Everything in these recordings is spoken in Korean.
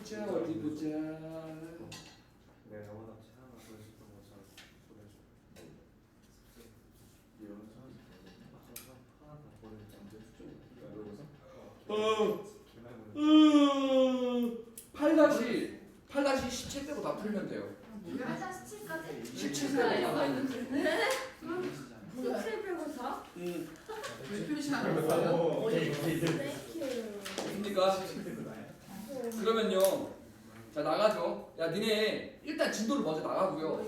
보자 어디 보자. 내가 영원한 하나 보여줬던 것처럼 보내줘. 이런 하나 다 보내줘. 언제 8-17 빼고 다 풀면 돼요. 17 빼고 다 있는데. 17 빼고 4? 됩니까? 그러면요. 자 나가죠. 야 니네 일단 진도를 먼저 나가고요.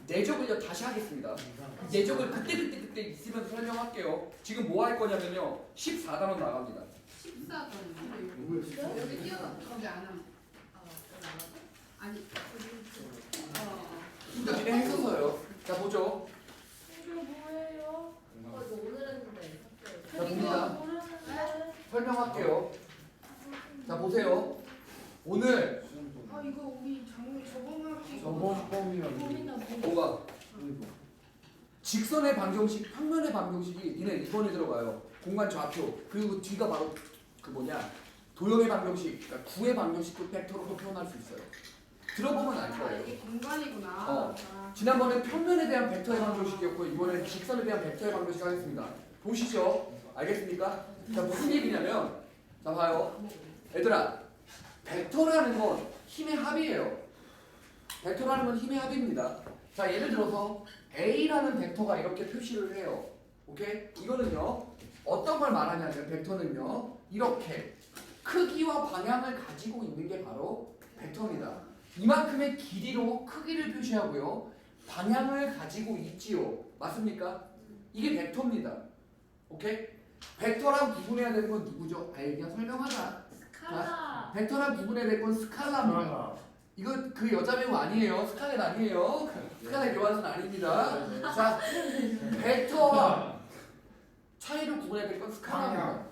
내적을요 다시 하겠습니다. 내적을 그때 있으면서 설명할게요. 지금 뭐 할 거냐면요. 14단원 나갑니다. 14번 여기 뛰어가 거기 안 하면 아니 니네 했어서요. 자 보죠. 이거 뭐예요? 이거 오늘 했는데. 자 봅니다. 모르는데. 설명할게요. 자 보세요. 오늘 아 이거 우리 저번 학기 고민나 뭐가 직선의 방정식, 평면의 방정식이 니네 2번에 들어가요. 공간 좌표. 그리고 뒤가 바로 그 뭐냐 도형의 방정식, 그러니까 구의 방정식도 벡터로 표현할 수 있어요. 들어보면 알 거예요. 이게 공간이구나. 지난번에 평면에 대한 벡터의 방정식이었고 이번에는 직선에 대한 벡터의 방정식 하겠습니다. 보시죠. 알겠습니까? 자 무슨 얘기냐면 자 봐요. 얘들아 벡터라는 건 힘의 합이에요. 벡터라는 건 힘의 합입니다. 자 예를 들어서 A라는 벡터가 이렇게 표시를 해요. 오케이? 이거는요 어떤 걸 말하냐면 벡터는요 이렇게 크기와 방향을 가지고 있는 게 바로 벡터입니다. 이만큼의 길이로 크기를 표시하고요 방향을 가지고 있지요. 맞습니까? 이게 벡터입니다. 오케이? 벡터랑 구분해야 되는 건 누구죠? 아예 그냥 설명하자. 스칼라. 벡터랑 구분해야 될 건 스칼라입니다. 이거 그 여자 배우 아니에요. 스칼렛 아니에요. 스칼렛 요한슨 아닙니다. 자, 벡터와 차이를 구분해야 될 건 스칼라입니다.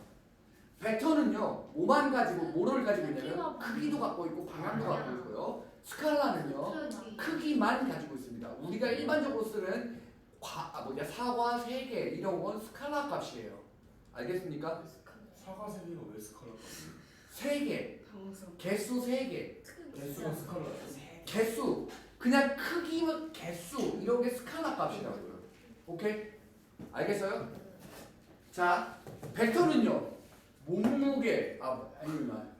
벡터는요, 뭐만 가지고 뭐를 가지고 있냐면 크기도 갖고 있고 방향도 갖고 있고요. 스칼라는요, 크기만 가지고 있습니다. 우리가 일반적으로 쓰는 사과, 세개 이런 건 스칼라 값이에요. 알겠습니까? 사과 세개가 왜 스컬러? 3개, 방석 개수 3개. 개수가 스컬러. 개수 그냥 크기와 개수 이런 게 스칼라 값이라고요. 오케이? 알겠어요? 자 벡터는요 몸무게 아니면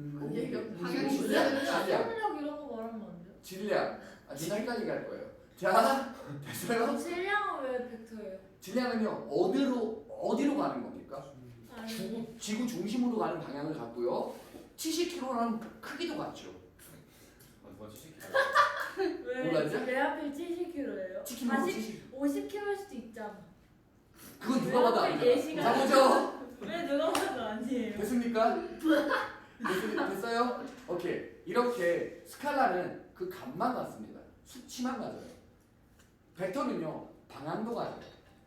방향이 질량 질량 이런 거 말하면 안 돼요? 질량 니가 헷갈리게 할 거예요. 자 됐어요? 질량은 왜 벡터예요? 질량은요 어디로 가는 겁니까? 지구 중심으로 가는 방향을 갖고요 70kg라는 크기도 같죠. 뭐지? 몰랐죠? 왜 하필 70kg예요? 70kg 50kg일 수도 있잖아. 그건 누가 봐도 왜 아니잖아. 예시가 자 보죠. 왜 누가 봐도 아니에요? 됐습니까? 됐어요? 오케이. 이렇게 스칼라는 그 값만 같습니다. 수치만 맞아요. 벡터는요 방향도 가요.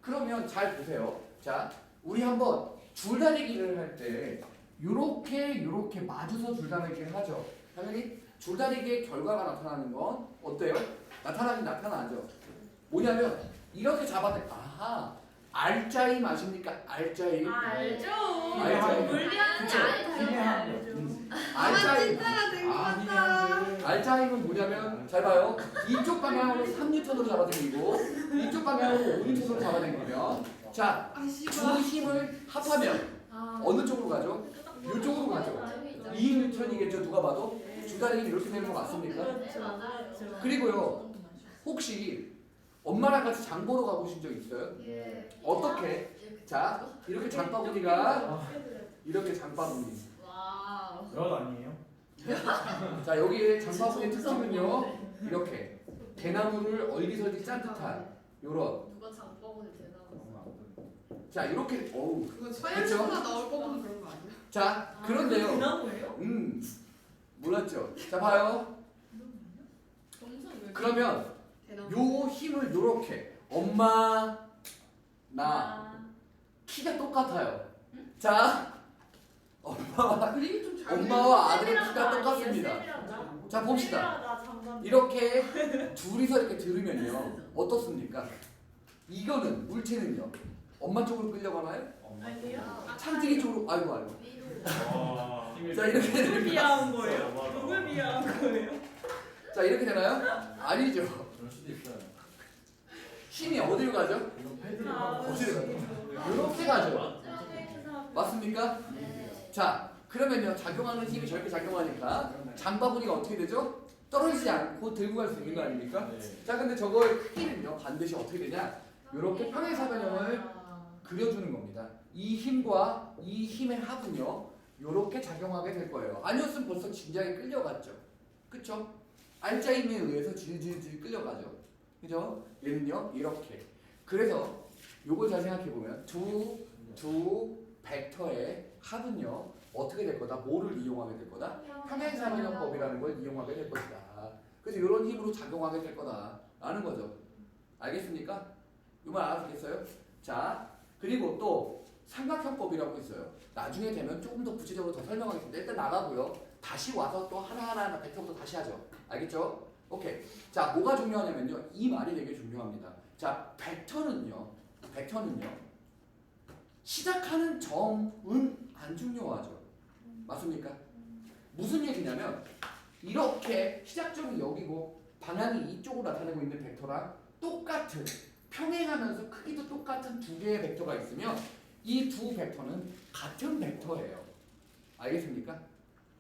그러면 잘 보세요. 자, 우리 한번 줄다리기를 할 때 요렇게 마주서 줄다리기를 하죠. 당연히 줄다리기의 결과가 나타나는 건 어때요? 나타나긴 나타나죠. 뭐냐면 이렇게 잡아내. 아하. 알짜임 아십니까? 알짜임. 알죠. 알죠. 물리하는 게 아니에요. 알짜임. 된것 같다. 알짜임은 뭐냐면 잘 봐요. 이쪽 방향으로 3N으로 잡아당기고 이쪽 방향으로 5N으로 잡아당기면 자, 두 힘을 합하면 어느 쪽으로 가죠? 이쪽으로 가죠. 2N이겠죠. 누가 봐도 줄다리기 이렇게 되는 거 맞습니까? 그렇죠. 그리고요 혹시 엄마랑 같이 장 보러 가보신 적 있어요? 예. 어떻게? 자 이렇게 장바구니가 이렇게 장바구니. 와우. 몇 아니에요? 자 여기에 장바구니의 특징은요 이렇게 대나무를 얼기설기 짠 듯한 요런 누가 장바구니 되나? 자 이렇게 어우 그거 서양신화 나올 법한 그런 거 아니야? 자 그런데요 대나무예요? 몰랐죠? 자 봐요 그러면 대나무. 요 힘을 요렇게 엄마 나 키가 똑같아요. 자 엄마와 그림이 좀잘 엄마와 아들의 키가 똑같습니다. 자 봅시다. 이렇게 둘이서 이렇게 들으면요 어떻습니까? 이거는 물체는요 엄마 쪽으로 끌려가나요? 아니요. 창들이 쪽으로 아이고 위로. 와. 자 이렇게 누굴 됩니다. 비하한 거예요? 누굴 비하한 거예요? 자 이렇게 되나요? 아니죠. 그럴 수도 있어요. 힘이 어디로 가죠? 이거 패드를 아, 하고 어디로 가죠? 이렇게 가죠. 맞습니까? 네. 자 그러면요 작용하는 힘이 저렇게 작용하니까 장바구니가 어떻게 되죠? 떨어지지 않고 들고 갈 수 있는 거 아닙니까? 네. 자 근데 저거의 크기는요 반드시 어떻게 되냐? 이렇게 평행사변형을 그려주는 겁니다. 이 힘과 이 힘의 합은요 이렇게 작용하게 될 거예요. 아니었으면 벌써 진작에 끌려갔죠. 그쵸? 알짜 힘에 의해서 질질질 끌려가죠. 그죠? 얘는요 이렇게. 그래서 요걸 잘 생각해 보면 두 벡터의 합은요 어떻게 될 거다? 뭐를 이용하게 될 거다? 평행사변형법이라는 걸 이용하게 될 것이다. 그래서 이런 힘으로 작용하게 될 거다라는 거죠. 알겠습니까? 이 말 알아듣겠어요? 자 그리고 또 삼각형법이라고 있어요. 나중에 되면 조금 더 구체적으로 더 설명하겠습니다. 일단 나가고요. 다시 와서 또 하나하나 벡터부터 다시 하죠. 알겠죠? 오케이. 자 뭐가 중요하냐면요. 이 말이 되게 중요합니다. 자 벡터는요. 시작하는 점은 안 중요하죠. 맞습니까? 무슨 얘기냐면 이렇게 시작점이 여기고 방향이 이쪽으로 나타내고 있는 벡터랑 똑같은 평행하면서 크기도 똑같은 두 개의 벡터가 있으면 이 두 벡터는 같은 벡터예요. 알겠습니까?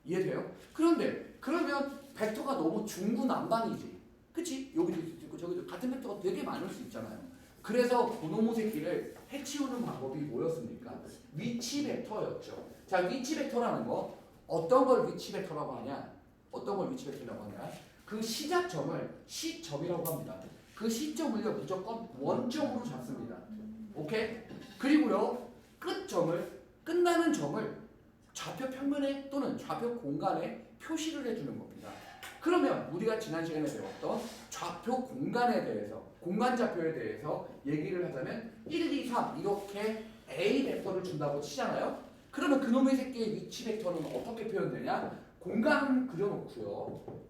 이해돼요? 그런데 그러면 벡터가 너무 중구난방이지. 그치? 여기도 있고 저기도 같은 벡터가 되게 많을 수 있잖아요. 그래서 고노모 새끼를 해치우는 방법이 뭐였습니까? 위치 벡터였죠. 자, 위치 벡터라는 거 어떤 걸 위치 벡터라고 하냐? 그 시작점을 시점이라고 합니다. 그 시점을요 무조건 원점으로 잡습니다. 오케이? 그리고요 끝나는 점을 좌표 평면에 또는 좌표 공간에 표시를 해주는 겁니다. 그러면 우리가 지난 시간에 배웠던 좌표 공간에 대해서 공간 좌표에 대해서 얘기를 하자면 1, 2, 3 이렇게 A 벡터를 준다고 치잖아요. 그러면 그놈의 새끼의 위치 벡터는 어떻게 표현되냐? 공간 그려놓고요.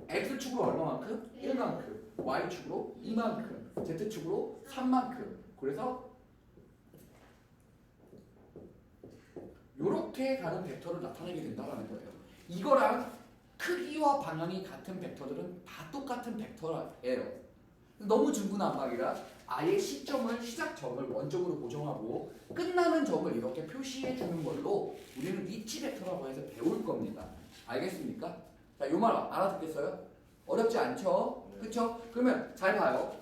X축으로 얼마만큼? 1만큼, Y축으로 2만큼, Z축으로 3만큼. 그래서 이렇게 가는 벡터를 나타내게 된다는 거예요. 이거랑 크기와 방향이 같은 벡터들은 다 똑같은 벡터예요. 너무 중구난방이라 아예 시작점을 원점으로 고정하고 끝나는 점을 이렇게 표시해 주는 걸로 우리는 위치 벡터라고 해서 배울 겁니다. 알겠습니까? 자, 요 말 알아듣겠어요? 어렵지 않죠? 그쵸? 그러면 잘 봐요.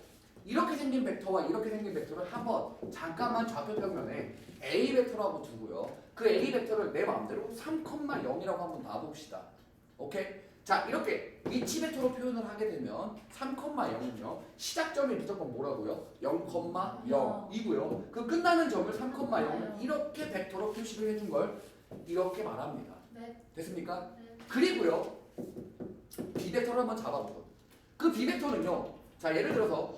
이렇게 생긴 벡터와 이렇게 생긴 벡터를 한번 잠깐만 좌표 평면에 A 벡터라고 두고요. 그 A 벡터를 내 마음대로 3,0이라고 한번 놔봅시다. 오케이? 자, 이렇게 위치 벡터로 표현을 하게 되면 3,0은요. 시작점이 무조건 뭐라고요? 0,0이고요. 그 끝나는 점을 3,0 이렇게 벡터로 표시를 해준 걸 이렇게 말합니다. 네. 됐습니까? 네. 그리고요. B벡터를 한번 잡아보죠. 그 B벡터는요. 자, 예를 들어서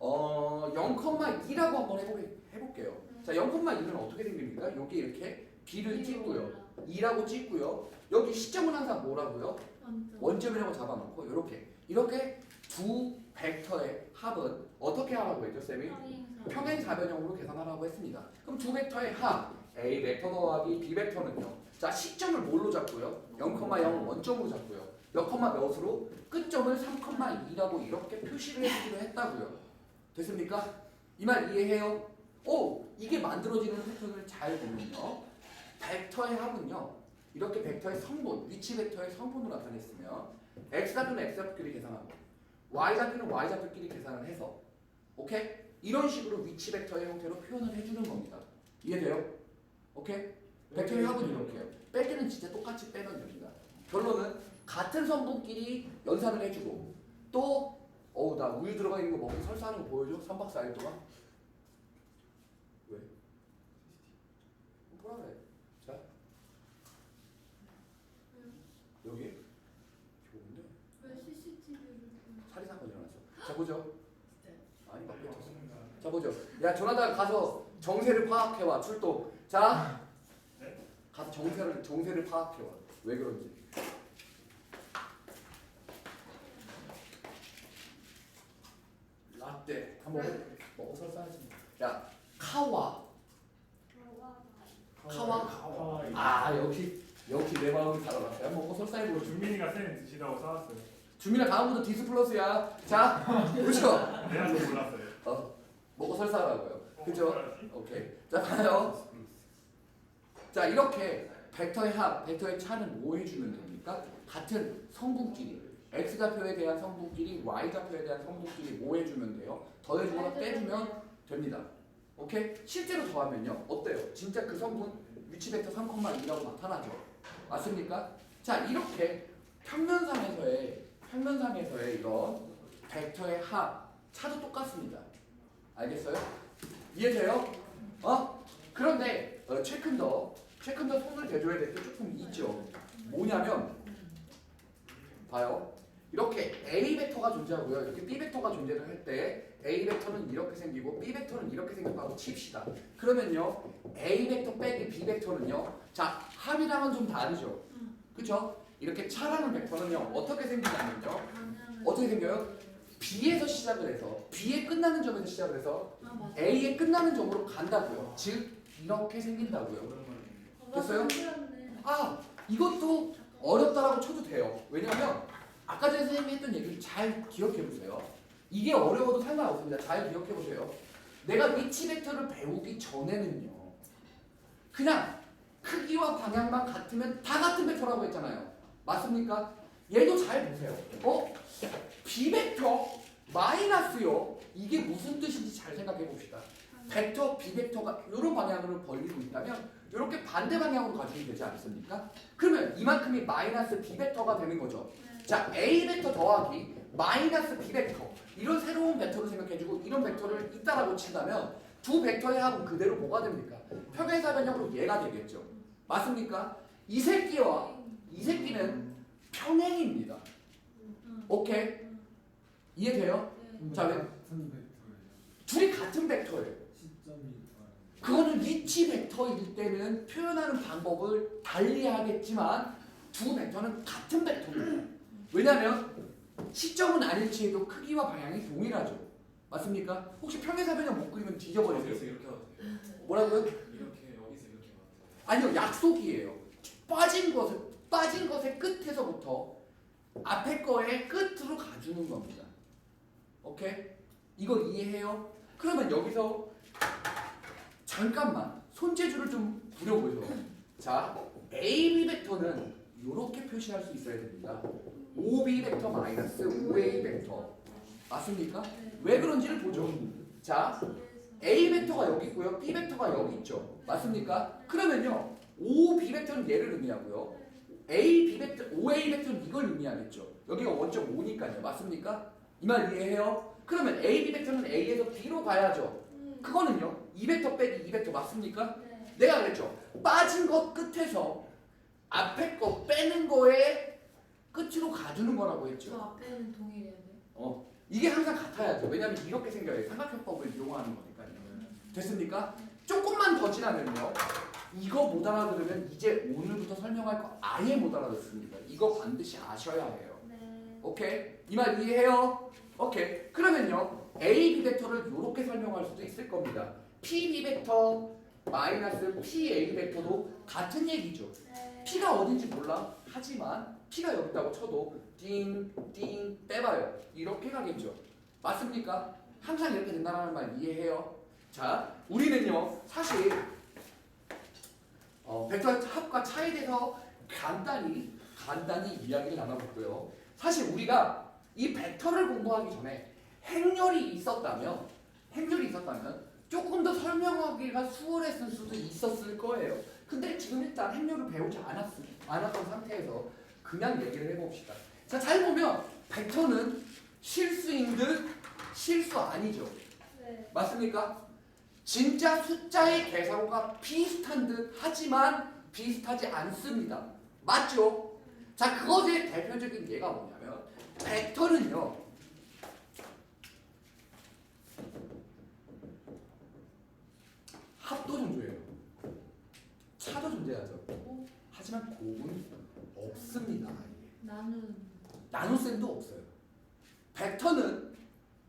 0,2라고 한번 해볼게요. 자, 0,2는 어떻게 생깁니까? 여기 이렇게 B를 찍고요. 2라고 찍고요. 여기 시점은 항상 뭐라고요? 원점이라고 잡아놓고 이렇게 두 벡터의 합은 어떻게 하라고 했죠, 쌤이? 평행사변형으로 계산하라고 했습니다. 그럼 두 벡터의 합 A 벡터 더하기 B 벡터는요. 자, 시점을 뭘로 잡고요? 0,0을 원점으로 잡고요. 몇 컴마 몇으로 끝점을 3,2라고 이렇게 표시를 해주기로 했다고요. 됐습니까? 이 말 이해해요? 오, 이게 만들어지는 패턴을 잘 보면요. 벡터의 합은요. 이렇게 벡터의 성분, 위치 벡터의 성분으로 나타냈으면 x좌표는 x좌표끼리 계산하고 y좌표는 y좌표끼리 계산을 해서 오케이? 이런 식으로 위치 벡터의 형태로 표현을 해주는 겁니다. 이해돼요? 오케이? 벡터의 합은 이렇게요. 뺄 때는 진짜 똑같이 빼면 됩니다. 결론은 같은 성분끼리 연산을 해주고 또 나 우유 들어가 있는 거 먹고 설사하는 거 보여줘? 3박 4일 동안? 왜? 뭐라 그래? 자 여기 좋은데 왜 CCTV를 살인 사건 일어났어. 자 보죠. 아니 막 뱉었어. 자 보죠. 야 조나단 가서 정세를 파악해와 출동. 자 가서 정세를 파악해와. 왜 그런지. 라떼 한번 먹어 설사하지. 야 카와. 아 역시 역시 내 마음을 살아났어요. 먹고 설사해보고 준민이가 쌤 드시라고 사왔어요. 주민아 다음부터 디스 플러스야. 자, 그렇죠. 내가 좀 몰랐어요. 먹고 설사라고요. 그죠? 뭐라지? 오케이. 자, 봐요. 자, 이렇게 벡터의 합, 벡터의 차는 뭐 해주면 됩니까? 같은 성분끼리 x좌표에 대한 성분끼리 y좌표에 대한 성분끼리 뭐 해주면 돼요? 더해주거나 빼주면 됩니다. 오케이? 실제로 더하면요. 어때요? 진짜 그 성분 위치 벡터 3,2라고 나타나죠. 맞습니까? 자, 이렇게 평면상에서의 이런 벡터의 합 차도 똑같습니다. 알겠어요? 이해돼요? 그런데 최근 더 손을 대줘야 될 게 조금 있죠. 뭐냐면 봐요. 이렇게 A 벡터가 존재하고요. 이렇게 B 벡터가 존재를 할 때 A 벡터는 이렇게 생기고 B 벡터는 이렇게 생겼다고 칩시다. 그러면요. A 벡터 빼기 B 벡터는요. 자, 합이랑은 좀 다르죠. 그렇죠? 이렇게 차라는 벡터는요. 어떻게 생기냐면요. 어떻게 생겨요? B에서 시작을 해서 B에 끝나는 점에서 시작을 해서 A에 끝나는 점으로 간다고요. 즉 이렇게 생긴다고요. 됐어요? 이것도 어렵다라고 쳐도 돼요. 왜냐하면 아까 전에 선생님이 했던 얘기를 잘 기억해 보세요. 이게 어려워도 상관없습니다. 잘 기억해 보세요. 내가 위치 벡터를 배우기 전에는요. 그냥 크기와 방향만 같으면 다 같은 벡터라고 했잖아요. 맞습니까? 얘도 잘 보세요. B 벡터 마이너스요. 이게 무슨 뜻인지 잘 생각해 봅시다. 벡터 B 벡터가 이런 방향으로 벌리고 있다면 이렇게 반대 방향으로 가주면 되지 않습니까? 그러면 이만큼이 마이너스 B 벡터가 되는 거죠. 자, A 벡터 더하기 마이너스 B 벡터 이런 새로운 벡터를 생각해주고 이런 벡터를 있다라고 친다면 두 벡터의 합은 그대로 뭐가 됩니까? 평행사 변형으로 얘가 되겠죠. 맞습니까? 이 새끼와 이 새끼는 평행입니다. 오케이? 이해돼요? 자, 왜? 둘이 같은 벡터예요. 그거는 위치 벡터일 때는 표현하는 방법을 달리 하겠지만 두 벡터는 같은 벡터입니다. 왜냐하면 시점은 아닐지에도 크기와 방향이 동일하죠. 맞습니까? 혹시 평행사 변형 못 그리면 뒤져버리세요. 여기서 이렇게 와도 돼요. 뭐라고요? 이렇게 여기서 이렇게 와도 돼요. 아니요, 약속이에요. 빠진 것의 끝에서부터 앞에 거의 끝으로 가주는 겁니다. 오케이? 이거 이해해요? 그러면 여기서 잠깐만 손재주를 좀 부려보죠. 자, AB 벡터는 이렇게 표시할 수 있어야 됩니다. OB 벡터 마이너스 OA 벡터. 맞습니까? 왜 그런지를 보죠. 자, A 벡터가 여기 있고요. B 벡터가 여기 있죠. 맞습니까? 그러면요. OB 벡터는 얘를 의미하고요. OA 벡터는 이걸 의미하겠죠. 여기가 원점 5니까요. 맞습니까? 이 말 이해해요? 그러면 AB 벡터는 A에서 B로 가야죠. 그거는요. 이 벡터 빼기 이 벡터 맞습니까? 내가 그랬죠. 빠진 것 끝에서 앞에 거 빼는 거에 끝으로 가주는 거라고 했죠. 저 앞에는 동일해야 돼. 이게 항상 같아야죠. 왜냐하면 이렇게 생겨요. 삼각형법을 이용하는 거니까요. 됐습니까? 조금만 더 지나면요. 이거 못 알아들으면 이제 오늘부터 설명할 거 아예 못 알아듣습니다. 이거 반드시 아셔야 해요. 네. 오케이? 이 말 이해해요? 오케이. 그러면요. A, B 벡터를 이렇게 설명할 수도 있을 겁니다. P, B 벡터 마이너스 P, A 벡터도 같은 얘기죠. P가 어딘지 몰라. 하지만 P가 여기 있다고 쳐도 띵 빼봐요. 이렇게 가겠죠. 맞습니까? 항상 이렇게 된다는 말 이해해요? 자, 우리는요. 사실 벡터 합과 차에 대해서 간단히 이야기를 나눠봤고요. 사실 우리가 이 벡터를 공부하기 전에 행렬이 있었다면 조금 더 설명하기가 수월했을 수도 있었을 거예요. 근데 지금 일단 행렬을 배우지 않았던 상태에서 그냥 얘기를 해봅시다. 자, 잘 보면 벡터는 실수인 듯 실수 아니죠. 네. 맞습니까? 진짜 숫자의 개수가 비슷한 듯 하지만 비슷하지 않습니다. 맞죠? 자, 그것의 대표적인 예가 뭐냐면 벡터는요. 합도 존재해요. 차도 존재하죠. 하지만 곱은 없습니다. 나눗셈도 없어요. 벡터는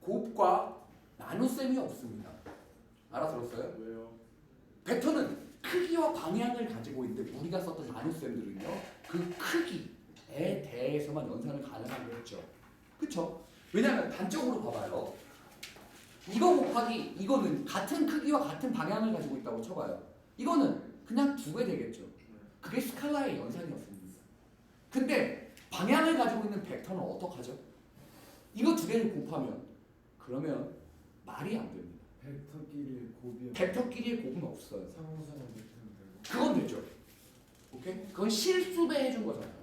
곱과 나눗셈이 없습니다. 알아들었어요? 왜요? 벡터는 크기와 방향을 가지고 있는데 우리가 썼던 나눗셈들은요 그 크기에 대해서만 연산을 가능하게 했죠. 그쵸? 왜냐하면 단적으로 봐봐요. 이거 곱하기 이거는 같은 크기와 같은 방향을 가지고 있다고 쳐봐요. 이거는 그냥 2배 되겠죠. 그게 스칼라의 연산이었습니다. 근데 방향을 가지고 있는 벡터는 어떡하죠? 이거 2개를 곱하면 그러면 말이 안 됩니다. 벡터끼리 곱이 벡터끼리의 곱은 없어요. 상호선은 벡터는 되고 그건 되죠. 오케이? 그건 실수배 해준 거잖아요.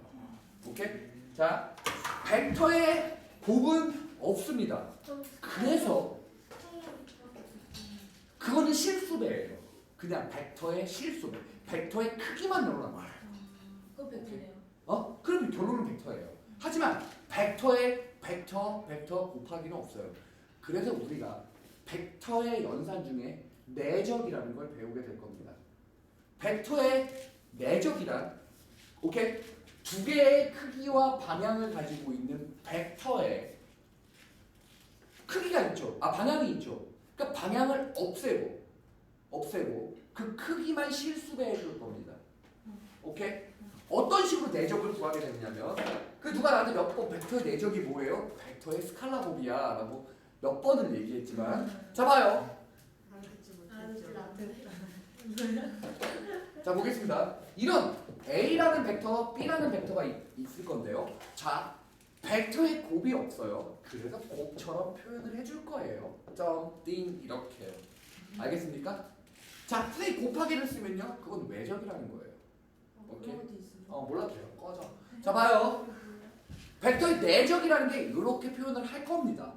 오케이? 자, 벡터의 곱은 없습니다. 그래서 그거는 실수배예요. 그냥 벡터의 실수배. 벡터의 크기만 늘어난 거예요. 그거 벡터네요. 그러면 결론은 벡터예요. 하지만 벡터의 벡터 곱하기는 없어요. 그래서 우리가 벡터의 연산 중에 내적이라는 걸 배우게 될 겁니다. 벡터의 내적이란 오케이? 2개의 크기와 방향을 가지고 있는 벡터의 크기가 있죠. 방향이 있죠. 그러니까 방향을 없애고 그 크기만 실수배해 줄 겁니다. 오케이? 어떤 식으로 내적을 구하게 되냐면 그 누가 나한테 몇 번 벡터의 내적이 뭐예요? 벡터의 스칼라 곱이야 라고 몇 번을 얘기했지만 자 봐요. 자 보겠습니다. 이런 A라는 벡터, B라는 벡터가 있을 건데요. 자 벡터의 곱이 없어요. 그래서 곱처럼 표현을 해줄 거예요. 점띵 이렇게요. 알겠습니까? 자 선생님 곱하기를 쓰면요. 그건 외적이라는 거예요. 오케이? 몰라도 돼요. 꺼져. 자 봐요. 벡터의 내적이라는 게 이렇게 표현을 할 겁니다.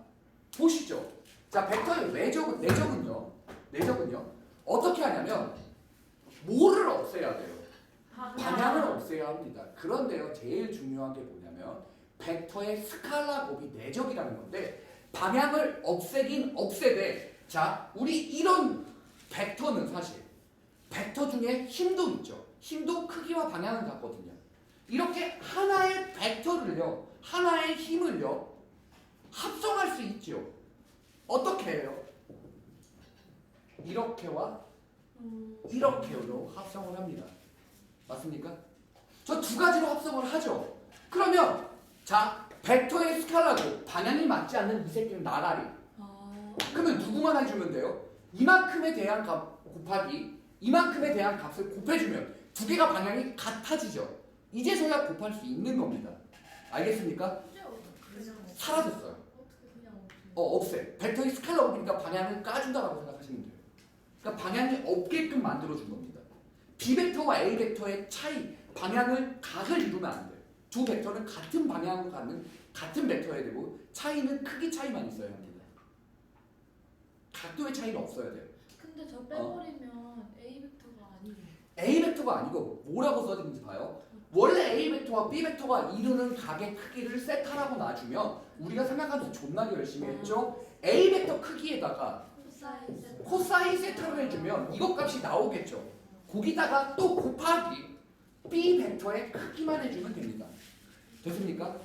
보시죠. 자 벡터의 내적은요 어떻게 하냐면 뭐를 없애야 돼요? 방향을 없애야 합니다. 그런데요 제일 중요한 게 뭐냐면 벡터의 스칼라 곱이 내적이라는 건데 방향을 없애긴 없애되 자 우리 이런 벡터는 사실 벡터 중에 힘도 있죠. 힘도 크기와 방향은 같거든요. 이렇게 하나의 벡터를요 하나의 힘을요 합성할 수 있죠. 어떻게 해요? 이렇게와 이렇게로 합성을 합니다. 맞습니까? 저 2가지로 합성을 하죠. 그러면 자 벡터의 스칼라고 방향이 맞지 않는 이 새끼는 나가리. 그러면 누구만 해주면 돼요? 이만큼에 대한 값 곱하기 이만큼에 대한 값을 곱해주면 2개가 방향이 같아지죠. 이제서야 곱할 수 있는 겁니다. 알겠습니까? 사라졌어요. 없애. 벡터의 스칼라 곱이니까 방향을 까준다라고 생각하시면 돼요. 그러니까 방향이 없게끔 만들어준 겁니다. B벡터와 A벡터의 차이, 방향을 각을 이루면 안 돼요. 두 벡터는 같은 방향으로 가는 같은 벡터여야 되고 차이는 크기 차이만 있어야 합니다. 각도의 차이는 없어야 돼요. 근데 저 빼버리면 A 벡터가 아니에요. A벡터가 아니고 뭐라고 써지는지 봐요. 원래 A벡터와 B벡터가 이루는 각의 크기를 세타라고 놔주면 우리가 생각하면서 존나게 열심히 했죠. A벡터 크기에다가 코사인 세타를 해주면 이것 값이 나오겠죠. 거기다가 또 곱하기 B벡터의 크기만 해주면 됩니다. 됐습니까?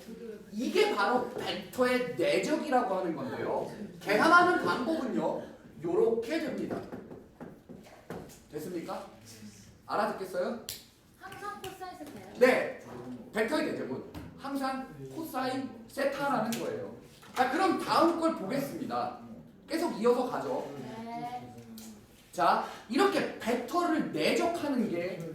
이게 바로 벡터의 내적이라고 하는 건데요. 계산하는 방법은요. 요렇게 됩니다. 됐습니까? 알아듣겠어요? 항상 코사인 세타예요? 네. 벡터의 내적은 항상 코사인 세타라는 거예요. 자, 그럼 다음 걸 보겠습니다. 계속 이어서 가죠. 네. 자, 이렇게 벡터를 내적하는 게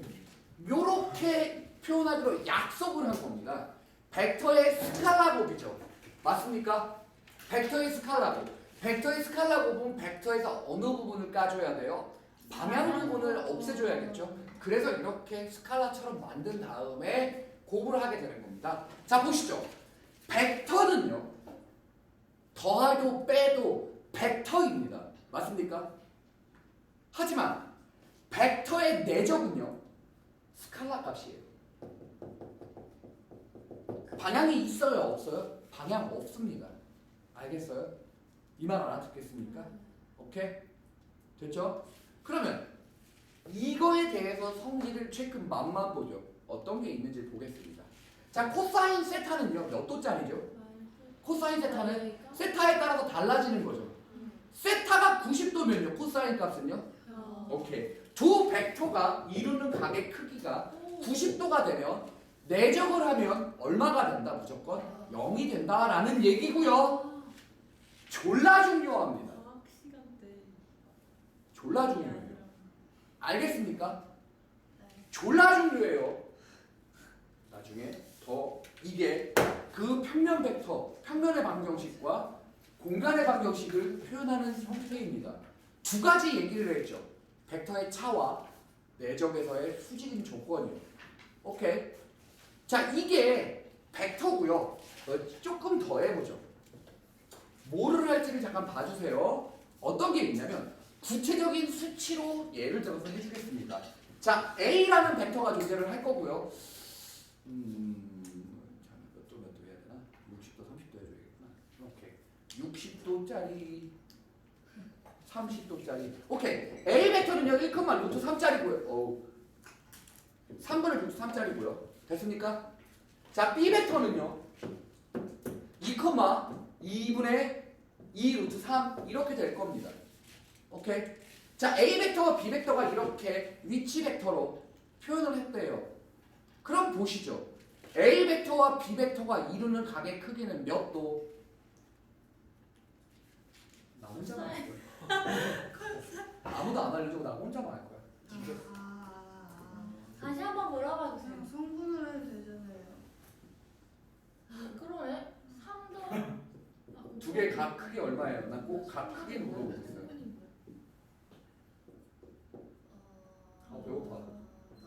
요렇게 표현하기로 약속을 한 겁니다. 벡터의 스칼라 곱이죠. 맞습니까? 벡터의 스칼라 곱. 벡터의 스칼라 곱은 벡터에서 어느 부분을 까줘야 돼요? 방향 부분을 없애줘야겠죠. 그래서 이렇게 스칼라처럼 만든 다음에 곱을 하게 되는 겁니다. 자, 보시죠. 벡터는요. 더하고 빼도 벡터입니다. 맞습니까? 하지만 벡터의 내적은요. 스칼라 값이에요. 방향이 있어요? 없어요? 방향 없습니다. 알겠어요? 이 말 알아듣겠습니까? 오케이? 됐죠? 그러면 이거에 대해서 성질을 최근 맛만 보죠. 어떤 게 있는지 보겠습니다. 자, 코사인 세타는요. 몇 도짜리죠? 코사인 세타는 세타에 따라서 달라지는 거죠. 세타가 90도면요. 코사인 값은요? 오케이. 두 벡터가 이루는 각의 크기가 90도가 되면 내적을 하면 얼마가 된다? 무조건 0이 된다라는 얘기고요. 졸라 중요합니다. 과학 시간대. 졸라 중요해요. 알겠습니까? 졸라 중요해요. 나중에 더 이게 그 평면 벡터, 평면의 방정식과 공간의 방정식을 표현하는 형태입니다. 두 가지 얘기를 했죠. 벡터의 차와 내적에서의 수직인 조건이요. 오케이. 자, 이게 벡터고요. 조금 더 해보죠. 뭐를 할지를 잠깐 봐주세요. 어떤 게 있냐면 구체적인 수치로 예를 들어서 해주겠습니다. 자, A라는 벡터가 존재를 할 거고요. 몇 도 해야 되나? 60도, 30도 해줘야겠구나. 오케이. 60도짜리, 30도짜리. 오케이. A 벡터는요 1,루트3짜리고요. 3분의 루트 3짜리고요. 됐습니까? 자, B 벡터는요 2,2분의 2 루트 3 이렇게 될 겁니다. 오케이. 자, A 벡터와 B 벡터가 이렇게 위치 벡터로 표현을 했대요. 그럼 보시죠. A 벡터와 B 벡터가 이루는 각의 크기는 몇 도? 나 혼자만 할 거야. 아무도 안 알려주고 나 혼자만 할 거야. 다시 한번 물어봐 주세요. 그냥 성분을 해도 되잖아요. 그러네. 3도. 두 개 각 크기 얼마예요? 난 꼭 각 크기 물어보고 있어요. 배고파.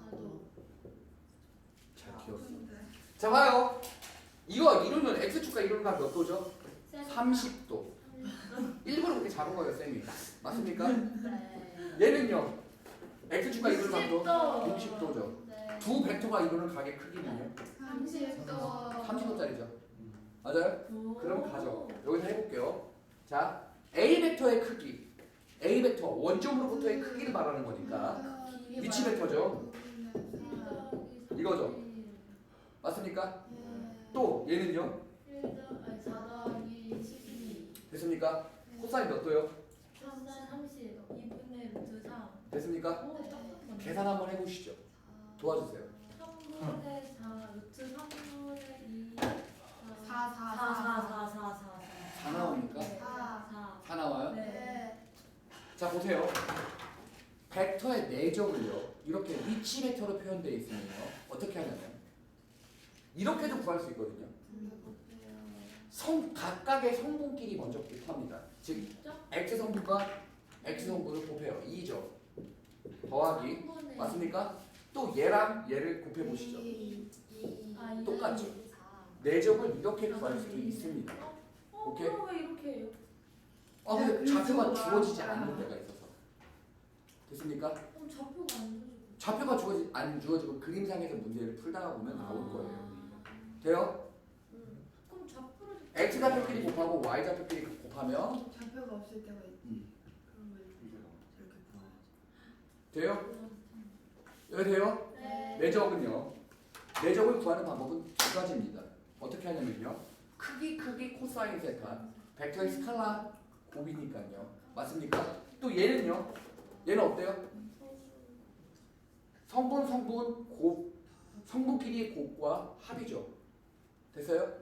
나도. 잘 키웠어. 자, 봐요. 이거 이루는 x축과 이루는 각 몇 도죠? 30도. 일부러 그렇게 잡은 거예요, 쌤이. 맞습니까? 네. 얘는요. x축과 이루는 각도 60도. 60도죠. 네. 두 벡터가 이루는 각의 크기는요? 30도. 30도짜리죠. 맞아요? 오. 그럼 가죠. 여기서 해볼게요. 자, A 벡터의 크기. A 벡터 원점으로부터의 크기를 말하는 거니까 위치 벡터죠. 이거죠. 맞습니까? 또 얘는요? 4 더하기 12. 됐습니까? 코사인 몇 도요? 3 30. 2분의 루트 3. 됐습니까? 오, 딱 계산 한번 해보시죠. 도와주세요. 3분의 4 루트 3분의 2. 4. 4 나오니까? 4. 4 나와요? 네. 자, 보세요. 벡터의 내적을요. 이렇게 위치 벡터로 표현되어 있으면요. 어떻게 하냐면 이렇게도 구할 수 있거든요. 각각의 성분끼리 먼저 곱합니다. 즉 x 성분과 x 성분을 곱해요. 2죠. 더하기 맞습니까? 또 얘랑 얘를 곱해 보시죠. 똑같죠. 내적을 이렇게 구할 수도 있습니다. 오케이? 그럼 왜 이렇게 해요? 근데 좌표가 주어지지 않는 데가 있어서. 됐습니까? 그럼 좌표가 안 줘져. 좌표가 안 주어지고 그림상에서 문제를 풀다가 보면 나올 거예요. 돼요? 그럼 좌표를 x 좌표끼리 곱하고 y 좌표끼리 곱하면 좌표가 없을 때가 있. 그런 걸 이렇게 돼요? 여기 돼요? 네. 내적은요. 내적을 구하는 방법은 두 가지입니다. 어떻게 하냐면요. 크기 코사인 세타 벡터의 스칼라 곱이니까요. 맞습니까? 또 얘는요. 얘는 어때요? 성분끼리의 곱과 합이죠. 됐어요?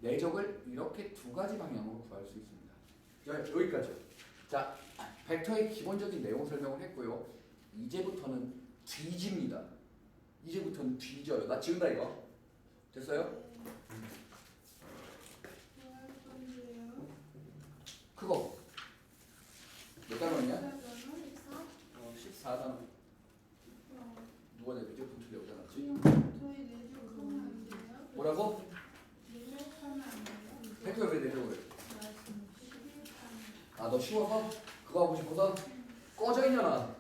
내적을 이렇게 두 가지 방향으로 구할 수 있습니다. 여기까지요. 자, 벡터의 기본적인 내용 설명을 했고요. 이제부터는 뒤집니다. 이제부터는 뒤져요. 나 지운다 이거. 됐어요? 그거 몇 단원이냐? 14단원. 누가 내가 무조건 틀려 여기다 놨지? 저희 내주 하면 안 돼요? 뭐라고? 하면 안 돼요? 벡터 왜 내려고 그래? 너 쉬워서? 그거 하고 싶어서? 꺼져 있냐나.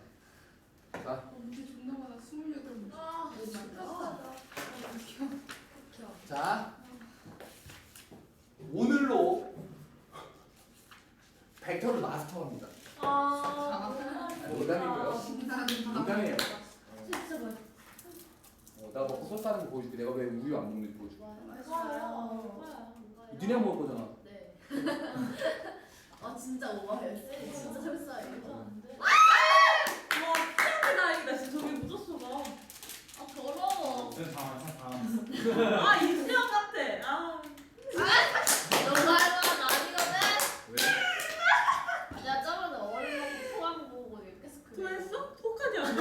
자, 문제 존나 많아. 28문. 자, 오늘로 벡터를 마스터합니다. 농담이고요. 농담이에요. 진짜 맛있어. 나 먹고 속 사는 거 보여줄게. 내가 왜 우유 안 먹는지 보여줄게. 맛있어요. 니네 먹을 거잖아. 네. 진짜 오버해요. 진짜 설사해요. 안 돼. 와, 피한다 나 진짜 저기 묻었어 봐. 아 더러워. 아 이수영 같아. 아. 너무 할만한 아니거든? 왜? 내가 저번에 어린 먹고 토한 거 보고 계속 그래. 토했어? 토까지 안 돼?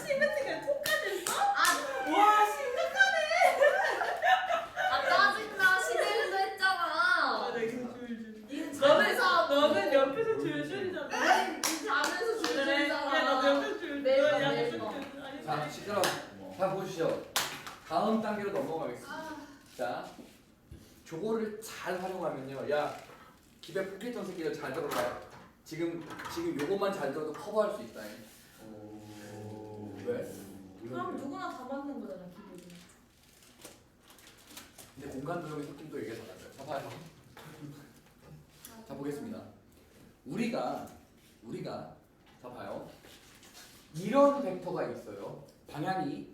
심각하게 토까지 했어? 아, 와 심각하네. 아 짜증나. 시대일도 아, 했잖아. 나 이거 줄줄. 니는 너는 자면서 너는 옆에서 줄줄이잖아. 니 자면서 그래. 야 줄줄이잖아. 나도 옆에서 줄. 매일 봐, 야 매일 옆에서 봐. 줄. 아니, 자, 시끄러. 자 보시죠. 다음 단계로 넘어가겠습니다. 아, 자, 저거를 잘 활용하면요. 야, 기대 포켓던 새끼들 잘 들어라. 지금 요것만 잘 들어도 커버할 수 있다. 왜? 그럼 누구나 다 맞는 거잖아 기본이. 근데 공간 조정의 느낌도 얘기해서 나요. 자, 봐요. 자, 보겠습니다. 우리가 자 봐요. 이런 벡터가 있어요. 방향이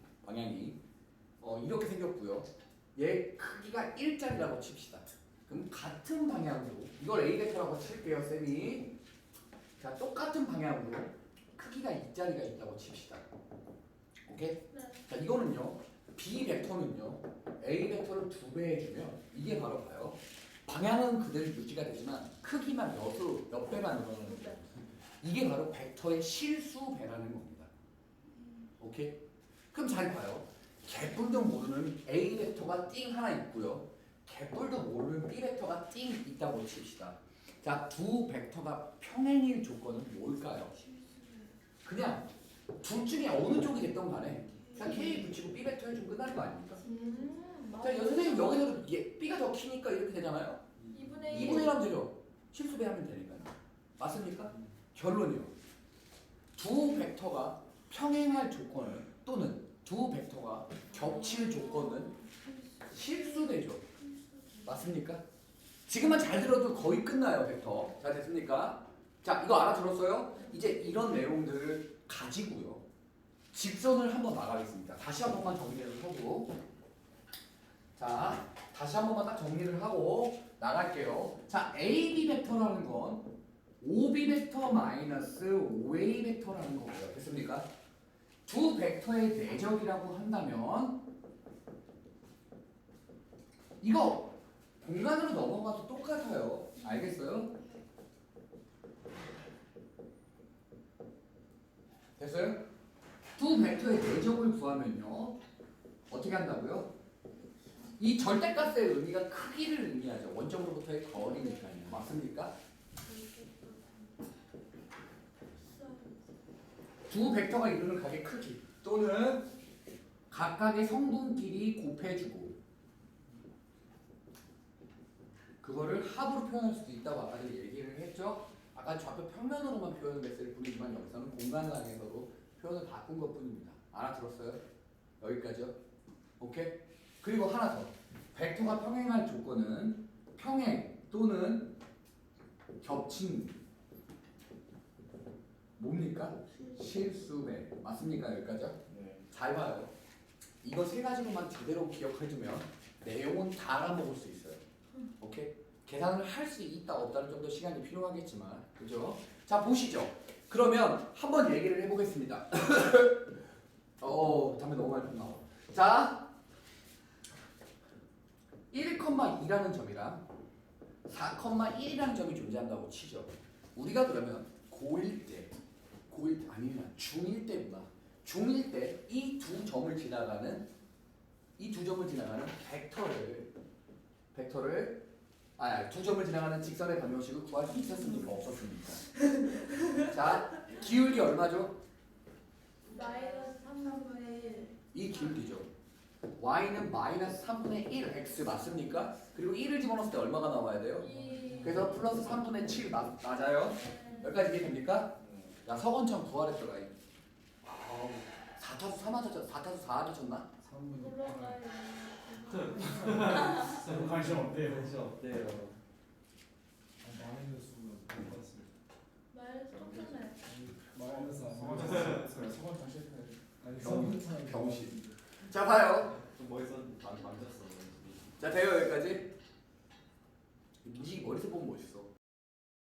이렇게 생겼고요. 얘 크기가 1짜리라고 칩시다. 그럼 같은 방향으로 이걸 A 벡터라고 칠게요, 쌤이. 자, 똑같은 방향으로 크기가 2짜리가 있다고 칩시다. 오케이? 네. 자, 이거는요. B 벡터는요. A 벡터를 2배 해주면 이게 바로 봐요. 방향은 그대로 유지가 되지만 크기만 몇 배만 늘어나는 거예요. 이게 바로 벡터의 실수배라는 겁니다. 오케이? 그럼 잘 봐요. 개뿔도 모르는 A 벡터가 띵 하나 있고요. 개뿔도 모르는 B 벡터가 띵 있다고 칩시다. 자, 두 벡터가 평행일 조건은 뭘까요? 그냥 둘 중에 어느 쪽이 됐던 간에 그냥 K 붙이고 B 벡터 해주면 끝나는 거 아닙니까? 자, 선생님 여기서도 B가 더 키니까 이렇게 되잖아요. 2분의 1. 2분의 1 하면 되죠. 실수배하면 되니까요. 맞습니까? 결론이요. 두 벡터가 평행할 조건을 또는 두 벡터가 겹칠 조건은 실수배죠. 맞습니까? 지금만 잘 들어도 거의 끝나요, 벡터. 잘 됐습니까? 자, 이거 알아들었어요? 이제 이런 내용들을 가지고요. 직선을 한번 나가겠습니다. 다시 한 번만 정리를 하고. 자, 다시 한 번만 딱 정리를 하고 나갈게요. 자, AB 벡터라는 건 OB 벡터 마이너스 OA 벡터라는 거고요. 됐습니까? 두 벡터의 내적이라고 한다면 이거 공간으로 넘어가도 똑같아요. 알겠어요? 됐어요? 두 벡터의 내적을 구하면요. 어떻게 한다고요? 이 절대값의 의미가 크기를 의미하죠. 원점으로부터의 거리니까요. 맞습니까? 두 벡터가 이루는 각의 크기 또는 각각의 성분끼리 곱해주고 그거를 합으로 표현할 수도 있다고 아까 전에 얘기를 했죠. 아까 좌표 평면으로만 표현을 했을 뿐이지만 여기서는 공간상에서도 표현을 바꾼 것 뿐입니다. 알아들었어요? 여기까지요. 오케이? 그리고 하나 더. 벡터가 평행할 조건은 평행 또는 겹친 뭡니까? 실수배. 맞습니까? 여기까지요? 네. 잘 봐요. 이거 세 가지로만 제대로 기억해두면 내용은 다 알아먹을 수 있어요. 오케이? 계산을 할 수 있다 없다는 정도 시간이 필요하겠지만 그죠? 자 보시죠. 그러면 한번 얘기를 해보겠습니다. 담배 너무 많이 나와. 자 1,2라는 점이랑 4,1이라는 점이 존재한다고 치죠. 우리가 그러면 고1 때 아니면 중1 때구나. 중1 때 이 두 점을 지나가는 벡터를 두 점을 지나가는 직선의 방정식을 구할 수 있었습니까? 없었습니까? 자, 기울기 얼마죠? 마이너스 3분의 1. 이 기울기죠. y는 마이너스 3분의 1 x 맞습니까? 그리고 1을 집어넣었을 때 얼마가 나와야 돼요? 2. 그래서 플러스 3분의 7 맞아요? 여기까지 이해됩니까? 야 서건청 구하랬더라. 4타수 3 하셨 4타수 4 하셨나? 3분의 물러가요. 관심 없대요. 관심 없대요. 마이너스가 똑같습니다. 마이너스 똑같네. 마이너스 안 소원 다시 했어요. 아니 병신. 자 봐요. 좀 멋있었는데 만졌어. 자 돼요 여기까지. 네 머리색 보면 멋있어.